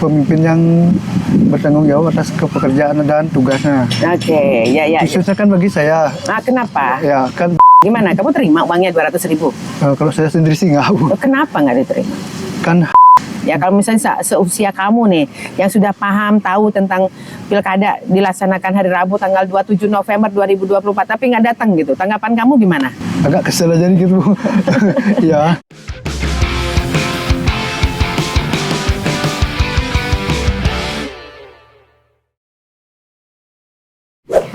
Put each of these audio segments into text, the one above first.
pemimpin yang bertanggung jawab atas pekerjaan dan tugasnya. Oke, ya. Khususnya kan bagi saya. Kenapa? Ya kan Gimana? Kamu terima uangnya 200.000? kalau saya sendiri sih nggak. Kenapa nggak diterima? Kan Ya kalau misalnya seusia kamu nih, yang sudah paham, tahu tentang pilkada dilaksanakan hari Rabu tanggal 27 November 2024, tapi nggak datang gitu. Tanggapan kamu gimana? agak kesel aja gitu. Ya.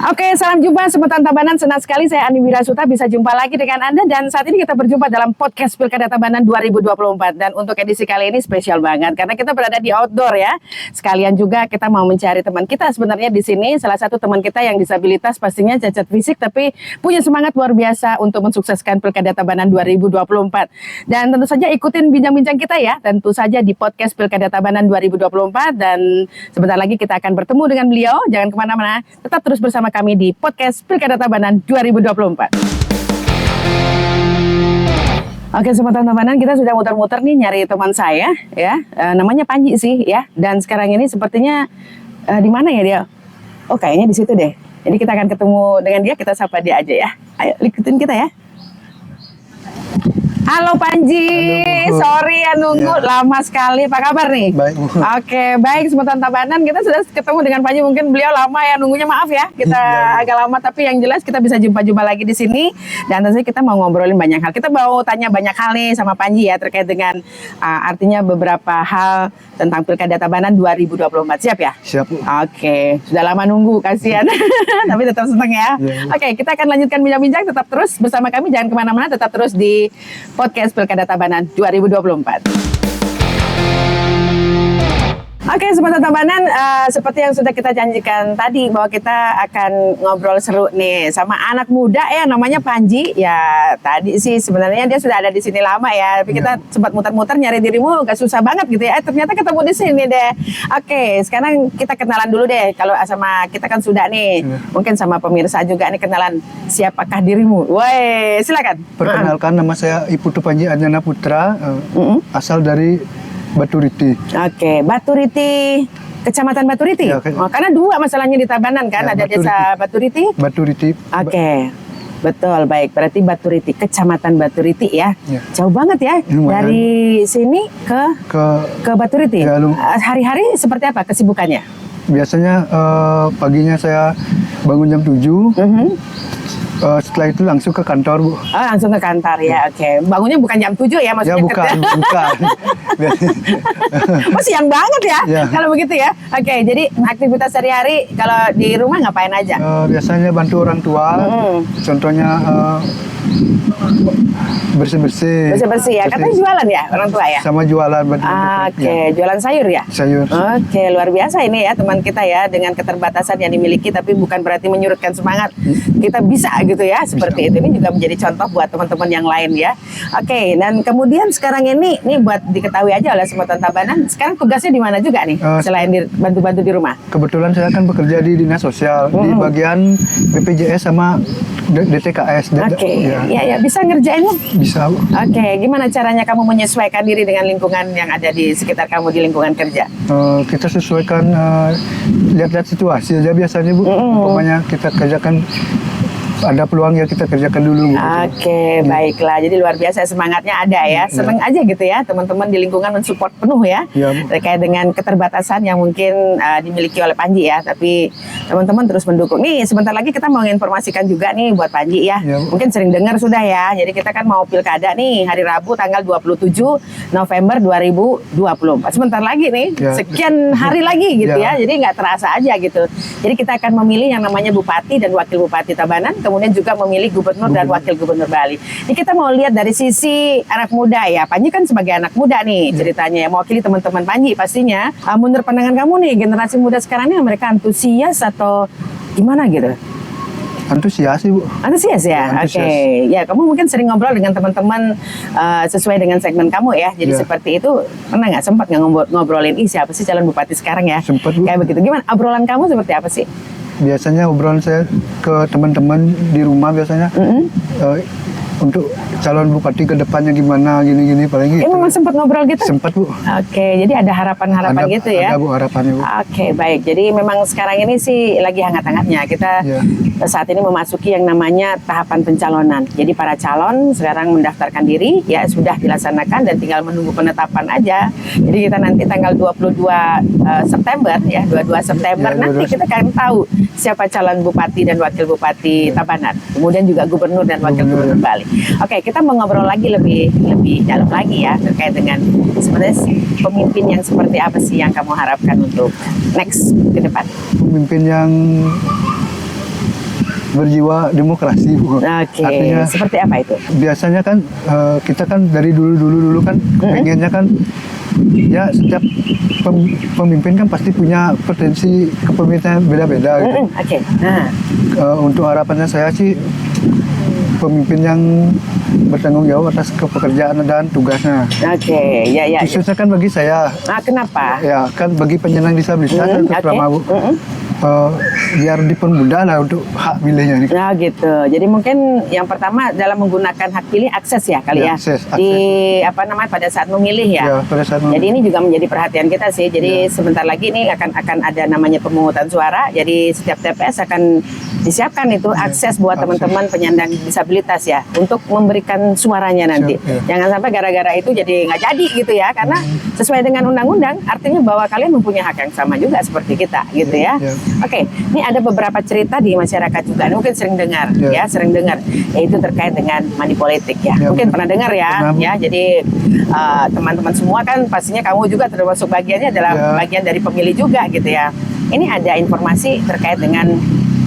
Oke, salam jumpa Semeton Tabanan. Senang sekali saya Ani Wirasuta bisa jumpa lagi dengan Anda. Dan saat ini kita berjumpa dalam podcast Pilkada Tabanan 2024. Dan untuk edisi kali ini spesial banget karena kita berada di outdoor ya. Sekalian juga kita mau mencari teman kita sebenarnya di sini. Salah satu teman kita yang disabilitas pastinya cacat fisik tapi punya semangat luar biasa untuk mensukseskan Pilkada Tabanan 2024. Dan tentu saja ikutin bincang-bincang kita ya. Tentu saja di podcast Pilkada Tabanan 2024. Dan sebentar lagi kita akan bertemu dengan beliau. Jangan kemana-mana. Tetap terus bersama kami di podcast Pilkada Tabanan 2024. Oke, Sobat Tabanan, kita sudah muter-muter nih nyari teman saya ya. Namanya Panji sih ya. Dan sekarang ini sepertinya di mana ya dia? Oh, kayaknya di situ deh. Jadi kita akan ketemu dengan dia, kita sapa dia aja ya. Ayo ikutin kita ya. Halo Panji, halo, sorry ya nunggu lama sekali. Apa kabar nih? Baik, Bu. Oke, baik Semeton Tabanan, kita sudah ketemu dengan Panji. Mungkin beliau lama ya nunggunya, maaf ya. Kita agak lama, tapi yang jelas kita bisa jumpa-jumpa lagi di sini. Dan tentunya kita mau ngobrolin banyak hal. Kita mau tanya banyak hal nih sama Panji ya terkait dengan artinya beberapa hal tentang Pilkada Tabanan 2024. Siap ya? Siap, Bu. Oke, sudah lama nunggu, kasihan. Tapi tetap senang ya. Oke, kita akan lanjutkan bincang-bincang. Tetap terus bersama kami, jangan kemana-mana. Tetap terus di podcast Pilkada Tabanan 2024. Oke, Sobat Tabanan, seperti yang sudah kita janjikan tadi bahwa kita akan ngobrol seru nih sama anak muda ya, namanya Panji. Ya tadi sih sebenarnya dia sudah ada di sini lama ya, tapi kita sempat muter-muter nyari dirimu gak susah banget gitu ya. Ternyata ketemu di sini deh. Oke, sekarang kita kenalan dulu deh. Kalau sama kita kan sudah nih, mungkin sama pemirsa juga nih kenalan siapakah dirimu. Woi, silakan. Perkenalkan, nama saya Iputu Panji Anjana Putra, asal dari Baturiti. Oke, Baturiti, Kecamatan Baturiti. Ya, karena dua masalahnya di Tabanan kan, ya, ada desa Baturiti. Baturiti. Oke, betul, baik. Berarti Baturiti, Kecamatan Baturiti ya. Jauh banget ya. Lumayan. Dari sini ke Baturiti. Ya, hari-hari seperti apa kesibukannya? Biasanya paginya saya bangun jam 7. Setelah itu langsung ke kantor, Bu. Oh, langsung ke kantor ya. Oke. Bangunnya bukan jam 7 ya maksudnya? Ya, bukan. Oh, siang banget ya, Ya. kalau begitu ya. Oke, jadi aktivitas sehari-hari kalau di rumah ngapain aja? Biasanya bantu orang tua. Contohnya bersih-bersih. Bersih-bersih ya. Katanya jualan ya orang tua ya? Sama jualan. Oke, jualan sayur ya? Sayur. Oke, luar biasa ini ya teman kita ya, dengan keterbatasan yang dimiliki tapi bukan berarti menyurutkan semangat. Kita bisa gitu ya, seperti itu. Ini juga menjadi contoh buat teman-teman yang lain ya. Oke, dan kemudian sekarang ini buat diketahui aja oleh Semeton Tabanan, sekarang tugasnya di mana juga nih selain bantu-bantu di rumah? Kebetulan saya kan bekerja di dinas sosial di bagian BPJS sama DTKS. Oke, ya bisa ngerjainnya? Bisa. Oke, gimana caranya kamu menyesuaikan diri dengan lingkungan yang ada di sekitar kamu di lingkungan kerja? Kita sesuaikan, lihat-lihat situasi aja biasanya, Bu. Pokoknya kita kerjakan, ada peluang ya kita kerjakan dulu. Oke, baiklah. Jadi luar biasa semangatnya ada ya. Seneng aja gitu ya teman-teman di lingkungan mensupport penuh ya. Terkait dengan keterbatasan yang mungkin dimiliki oleh Panji ya. Tapi teman-teman terus mendukung. Nih sebentar lagi kita mau informasikan juga nih buat Panji ya. Mungkin sering dengar sudah ya. Jadi kita kan mau pilkada nih hari Rabu tanggal 27 November 2024. Sebentar lagi nih. Sekian hari lagi gitu ya. Jadi nggak terasa aja gitu. Jadi kita akan memilih yang namanya Bupati dan Wakil Bupati Tabanan. Kemudian juga memilih gubernur dan wakil gubernur Bali. Ini kita mau lihat dari sisi anak muda ya. Panji kan sebagai anak muda nih ceritanya ya, mewakili teman-teman Panji pastinya. Menurut pandangan kamu nih, generasi muda sekarang ini mereka antusias atau gimana gitu? Antusias sih, Bu. Antusias ya? Oke. Ya, kamu mungkin sering ngobrol dengan teman-teman sesuai dengan segmen kamu ya. Jadi seperti itu, pernah nggak sempat ngobrolin, siapa sih calon bupati sekarang ya? Sempat, Bu. Kayak begitu. Gimana obrolan kamu seperti apa sih? Biasanya obrolan saya ke teman-teman di rumah biasanya, untuk calon bupati ke depannya gimana gini-gini paling gitu. Memang sempat ngobrol gitu? Sempat, Bu. Oke, jadi ada harapan-harapan gitu ya? Ada, Bu, harapannya, Bu. Oke, baik. Jadi memang sekarang ini sih lagi hangat-hangatnya. Kita saat ini memasuki yang namanya tahapan pencalonan. Jadi para calon sekarang mendaftarkan diri, ya sudah dilaksanakan dan tinggal menunggu penetapan aja. Jadi kita nanti tanggal 22 September, ya 22 September nanti kita akan tahu siapa calon bupati dan wakil bupati Tabanan. Kemudian juga gubernur dan wakil gubernur Bali. Oke, kita mau ngobrol lagi lebih dalam lagi ya terkait dengan sebenarnya pemimpin yang seperti apa sih yang kamu harapkan untuk next ke depan? Pemimpin yang berjiwa demokrasi, Bu. Oke, Artinya seperti apa itu? biasanya kan kita kan dari dulu kan pengennya kan ya setiap pemimpin kan pasti punya potensi kepemimpinan beda-beda gitu. Oke. Nah, Untuk harapannya saya sih pemimpin yang bertanggung jawab atas pekerjaan dan tugasnya. oke, ya. Khususnya kan bagi saya, Nah, kenapa? ya kan bagi penyandang disabilitas terutama, Bu. Biar dipermudah lah untuk hak pilihnya nih. Nah gitu. Jadi mungkin yang pertama dalam menggunakan hak pilih akses ya kali ya. Ya, akses. Di apa namanya pada saat memilih ya. Ya, pada saat Jadi ini juga menjadi perhatian kita sih. Jadi sebentar lagi ini akan ada namanya pemungutan suara. Jadi setiap TPS akan disiapkan itu akses buat teman-teman penyandang disabilitas ya untuk memberikan suaranya nanti. Jangan sampai gara-gara itu jadi nggak jadi gitu ya. Karena sesuai dengan undang-undang artinya bahwa kalian mempunyai hak yang sama juga seperti kita gitu ya. Oke, ini ada beberapa cerita di masyarakat juga. Mungkin sering dengar, sering dengar. Yaitu terkait dengan money politik ya. Mungkin pernah dengar ya. Ya, jadi teman-teman semua kan pastinya kamu juga termasuk bagiannya adalah bagian dari pemilih juga gitu ya. Ini ada informasi terkait dengan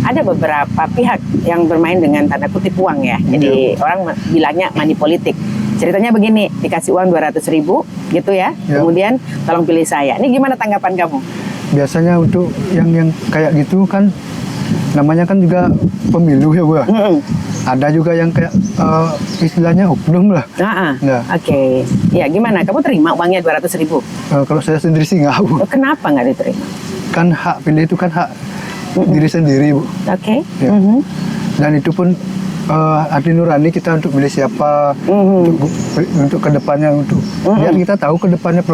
ada beberapa pihak yang bermain dengan tanda kutip uang ya. Jadi orang bilangnya money politik. Ceritanya begini, dikasih uang 200.000 gitu ya. Kemudian tolong pilih saya. Ini gimana tanggapan kamu? Biasanya untuk yang kayak gitu kan namanya kan juga pemilu ya, Bu. Ada juga yang kayak istilahnya oknum lah. Oke. Ya gimana? Kamu terima uangnya 200.000? Kalau saya sendiri sih nggak, Bu. Kenapa nggak diterima? Kan hak pilih itu kan hak diri sendiri, Bu. Oke. Dan itu pun hati nurani kita untuk milih siapa untuk kedepannya untuk biar kita tahu kedepannya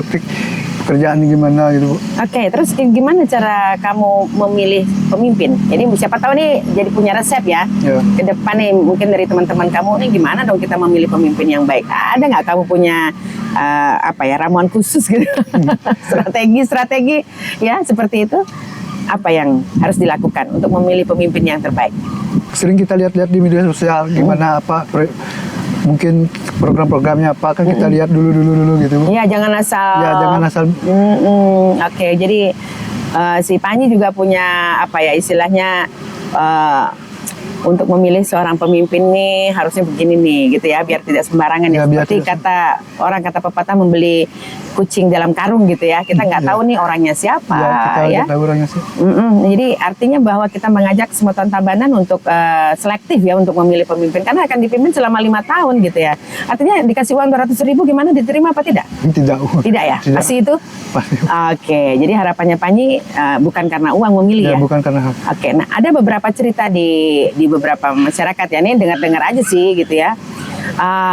pekerjaan gimana gitu, Bu. Oke, terus gimana cara kamu memilih pemimpin? Jadi siapa tahu nih jadi punya resep ya. Ke depan nih mungkin dari teman-teman kamu nih gimana dong kita memilih pemimpin yang baik? Ada nggak kamu punya ramuan khusus gitu? Strategi ya seperti itu? Apa yang harus dilakukan untuk memilih pemimpin yang terbaik? Sering kita lihat-lihat di media sosial gimana mungkin program-programnya apa kan kita lihat dulu gitu, Bu. Ya jangan asal. Ya jangan asal. Oke, jadi si Panji juga punya istilahnya untuk memilih seorang pemimpin nih harusnya begini nih gitu ya biar tidak sembarangan ya seperti kata pepatah membeli kucing dalam karung gitu ya, kita nggak tahu nih orangnya siapa kita tahu orangnya siapa. Jadi artinya bahwa kita mengajak Semeton Tabanan untuk selektif ya untuk memilih pemimpin karena akan dipimpin selama 5 tahun gitu ya. Artinya dikasih uang 200.000 gimana, diterima apa tidak? Tidak ya? Tidak. Pasti itu? Pasti. Oke, jadi harapannya Panji bukan karena uang memilih ya? Bukan karena hak. Oke, nah ada beberapa cerita di beberapa masyarakat ya, ini dengar-dengar aja sih gitu ya,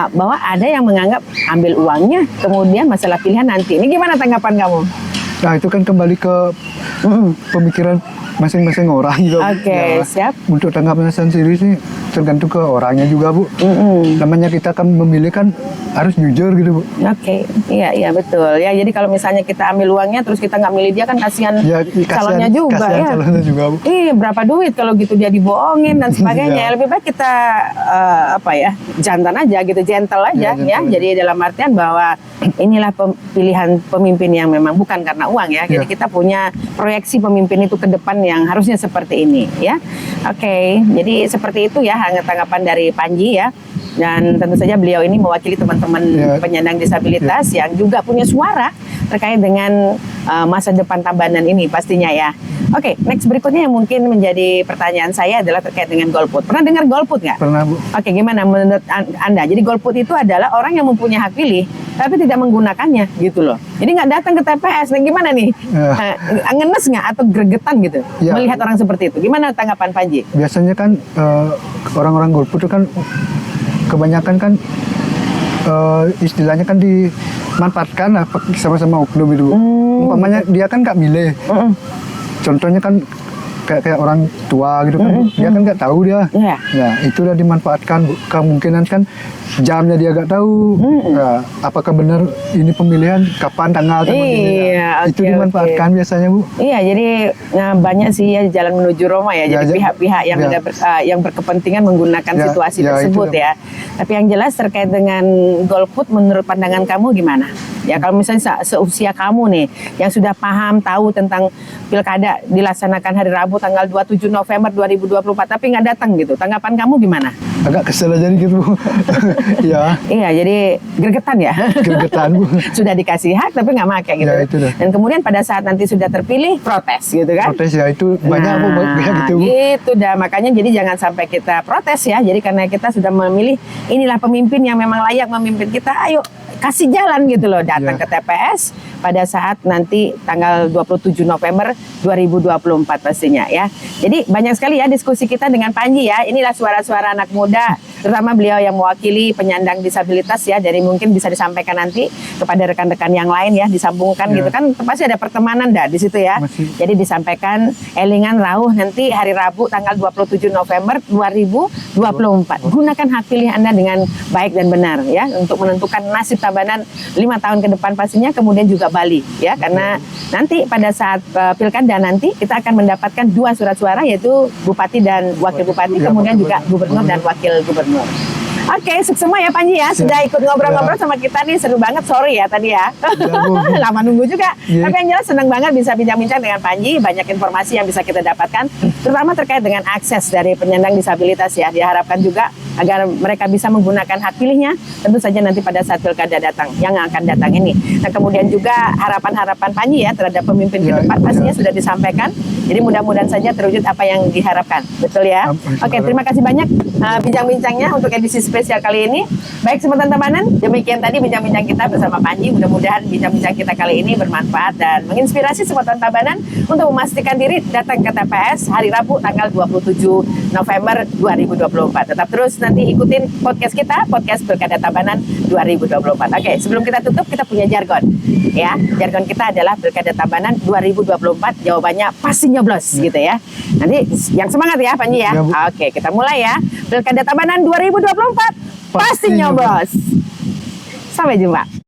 bahwa ada yang menganggap ambil uangnya kemudian masalah pilihan nanti. Ini gimana tanggapan kamu? Nah itu kan kembali ke pemikiran masing-masing orang gitu. Oke, siap. Untuk tanggapan sendiri sih tergantung ke orangnya juga, Bu. Namanya kita kan memilih kan harus jujur gitu, Bu. Oke, iya betul ya. Jadi kalau misalnya kita ambil uangnya terus kita nggak milih dia kan kasihan calonnya juga ya. Calonnya juga, Bu. Berapa duit kalau gitu dia dibohongin dan sebagainya. Lebih baik kita jantan aja gitu, gentle aja ya. Jadi dalam artian bahwa inilah pilihan pemimpin yang memang bukan karena uang ya. Jadi kita punya proyeksi pemimpin itu ke depan yang harusnya seperti ini ya. Oke, jadi seperti itu ya tanggapan dari Panji ya. Dan tentu saja beliau ini mewakili teman-teman penyandang disabilitas yang juga punya suara terkait dengan masa depan Tabanan ini pastinya ya. Oke, next berikutnya yang mungkin menjadi pertanyaan saya adalah terkait dengan golput. Pernah dengar golput nggak? Pernah, Bu. Oke, gimana menurut Anda? Jadi golput itu adalah orang yang mempunyai hak pilih tapi tidak menggunakannya gitu loh. Jadi nggak datang ke TPS. Nah gimana nih? Ngenes nggak atau gregetan gitu melihat orang seperti itu? Gimana tanggapan Panji? Biasanya kan orang-orang golput itu kan kebanyakan kan istilahnya kan dimanfaatkan lah sama-sama oknum itu Bu. Umpamanya dia kan nggak milih. Contohnya kan kayak orang tua gitu kan, dia kan nggak tahu dia. Iya. Ya itu udah dimanfaatkan Bu. Kemungkinan kan jamnya dia nggak tahu. Ya, apakah benar ini pemilihan kapan tanggal sama ini. Iya, Itu oke, dimanfaatkan biasanya Bu. Iya, jadi banyak sih ya jalan menuju Roma ya. Ya, Jadi pihak-pihak yang ya. yang berkepentingan menggunakan Ya, situasi ya, tersebut itu. ya. Tapi yang jelas terkait dengan golput, menurut pandangan kamu gimana? Ya kalau misalnya seusia kamu nih, yang sudah paham tahu tentang pilkada dilaksanakan hari Rabu tanggal 27 November 2024, tapi nggak datang gitu. Tanggapan kamu gimana? Agak kesel aja dikit Bu. Ya, Iya, jadi gregetan ya. gregetan Bu. Sudah dikasih hak tapi nggak pakai gitu. Ya, itu dah. Dan kemudian pada saat nanti sudah terpilih protes gitu kan. Protes ya itu banyak Bu kayak gitu Bu. Itu dah, makanya jadi jangan sampai kita protes ya. Jadi karena kita sudah memilih inilah pemimpin yang memang layak memimpin kita, ayo kasih jalan gitu loh, datang Ya. ke TPS pada saat nanti tanggal 27 November 2024 pastinya ya. Jadi banyak sekali ya diskusi kita dengan Panji ya. Inilah suara-suara anak muda, terutama beliau yang mewakili penyandang disabilitas ya. Jadi mungkin bisa disampaikan nanti kepada rekan-rekan yang lain ya, disambungkan Ya. gitu kan, pasti ada pertemanan dah di situ ya. Masih. Jadi disampaikan elingan rauh nanti hari Rabu tanggal 27 November 2024. Gunakan hak pilih Anda dengan baik dan benar ya untuk menentukan nasib Tabanan 5 tahun ke depan pastinya, kemudian juga Bali ya, karena nanti pada saat pilkada nanti kita akan mendapatkan 2 surat suara, yaitu bupati dan wakil bupati, Ya, kemudian wakil juga gubernur dan wakil gubernur. Oke, sukses semua ya Panji ya, sudah ikut ngobrol-ngobrol sama kita nih, seru banget. Sorry ya tadi ya, Bu. lama nunggu juga. Iya. Tapi yang jelas senang banget bisa bincang-bincang dengan Panji, banyak informasi yang bisa kita dapatkan, terutama terkait dengan akses dari penyandang disabilitas ya. Diharapkan juga agar mereka bisa menggunakan hak pilihnya, tentu saja nanti pada saat pilkada datang, yang akan datang ini. Nah kemudian juga harapan-harapan Panji ya terhadap pemimpin ke Ya, depan ya. pastinya sudah disampaikan. Jadi mudah-mudahan saja terwujud apa yang diharapkan, betul ya? Oke, terima kasih banyak bincang-bincangnya untuk edisi spesial kali ini. Baik sobat Tabanan, demikian tadi bincang-bincang kita bersama Panji. Mudah-mudahan bincang-bincang kita kali ini bermanfaat dan menginspirasi sobat Tabanan untuk memastikan diri datang ke TPS hari Rabu tanggal 27 November 2024. Tetap terus nanti ikutin podcast kita, podcast Pilkada Tabanan 2024. Oke, sebelum kita tutup kita punya jargon. Ya, jargon kita adalah Pilkada Tabanan 2024, jawabannya pasti nyoblos gitu ya. Nanti yang semangat ya Panji ya. Ya, Bu. Oke, kita mulai ya. Pilkada Tabanan 2024 pasti Pasti nyoblos. Sampai jumpa.